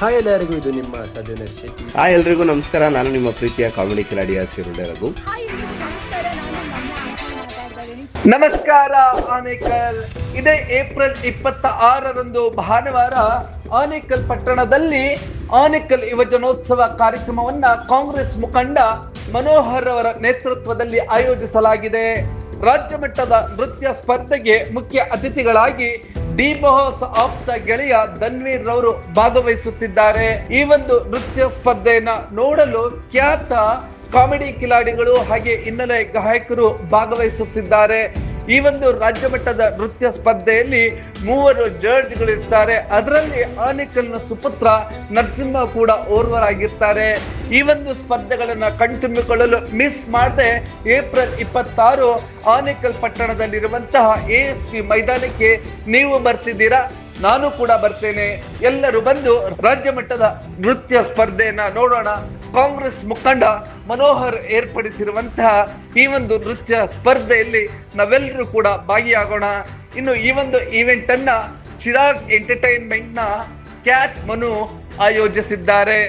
Hi ಎಲ್ಲರಿಗೂ, ಇದು ನಿಮ್ಮ ಸದನ ಶೆಟ್ಟಿ. ಹಾಯ್ ಎಲ್ರಿಗೂ ನಮಸ್ಕಾರ. ನಾನು ನಿಮ್ಮ ಪ್ರೀತಿಯ ಕಾಮಿಡಿ ಕಿಲಾಡಿ ಸಿರುಡೆ ರಘು. ನಮಸ್ಕಾರ ಆನೇಕಲ್. ಇದೇ ಏಪ್ರಿಲ್ 26ರಂದು ಭಾನುವಾರ ಆನೇಕಲ್ ಪಟ್ಟಣದಲ್ಲಿ ಆನೇಕಲ್ ಯುವಜನೋತ್ಸವ ಕಾರ್ಯಕ್ರಮವನ್ನ ಕಾಂಗ್ರೆಸ್ ಮುಖಂಡ ಮನೋಹರ್ ಅವರ ನೇತೃತ್ವದಲ್ಲಿ ಆಯೋಜಿಸಲಾಗಿದೆ. ರಾಜ್ಯ ಮಟ್ಟದ ನೃತ್ಯ ಸ್ಪರ್ಧೆಗೆ ಮುಖ್ಯ ಅತಿಥಿಗಳಾಗಿ ಡಿ ಬಾಸ್ ಆಪ್ತ ಗೆಳೆಯ ಧನ್ವೀರ್ ರವರು ಭಾಗವಹಿಸುತ್ತಿದ್ದಾರೆ. ಈ ಒಂದು ನೃತ್ಯ ಸ್ಪರ್ಧೆಯನ್ನ ನೋಡಲು ಖ್ಯಾತ ಕಾಮಿಡಿ ಕಿಲಾಡಿಗಳು ಹಾಗೆ ಹಿನ್ನೆಲೆ ಗಾಯಕರು ಭಾಗವಹಿಸುತ್ತಿದ್ದಾರೆ. ಈ ಒಂದು ರಾಜ್ಯ ಮಟ್ಟದ ನೃತ್ಯ ಸ್ಪರ್ಧೆಯಲ್ಲಿ 3 ಜಡ್ಜ್ಗಳಿರ್ತಾರೆ. ಅದರಲ್ಲಿ ಆನೇಕಲ್ನ ಸುಪುತ್ರ ನರಸಿಂಹ ಕೂಡ ಓರ್ವರಾಗಿರ್ತಾರೆ. ಈ ಒಂದು ಸ್ಪರ್ಧೆಗಳನ್ನ ಕಣ್ತುಂಬಿಕೊಳ್ಳಲು ಮಿಸ್ ಮಾಡದೆ ಏಪ್ರಿಲ್ 26 ಆನೇಕಲ್ ಪಟ್ಟಣದಲ್ಲಿರುವಂತಹ ASP ಮೈದಾನಕ್ಕೆ ನೀವು ಬರ್ತಿದ್ದೀರಾ, ನಾನು ಕೂಡ ಬರ್ತೇನೆ. ಎಲ್ಲರೂ ಬಂದು ರಾಜ್ಯ ಮಟ್ಟದ ನೃತ್ಯ ಸ್ಪರ್ಧೆಯನ್ನ ನೋಡೋಣ. ಕಾಂಗ್ರೆಸ್ ಮುಖಂಡ ಮನೋಹರ್ ಏರ್ಪಡಿಸಿರುವಂತಹ ಈ ಒಂದು ನೃತ್ಯ ಸ್ಪರ್ಧೆಯಲ್ಲಿ ನಾವೆಲ್ಲರೂ ಕೂಡ ಭಾಗಿಯಾಗೋಣ. ಇನ್ನು ಈ ಒಂದು ಈವೆಂಟ್ ಅನ್ನ ಚಿರಾಗ್ ಎಂಟರ್ಟೈನ್ಮೆಂಟ್ ನ ಕ್ಯಾಟ್ ಮನು ಆಯೋಜಿಸಿದ್ದಾರೆ.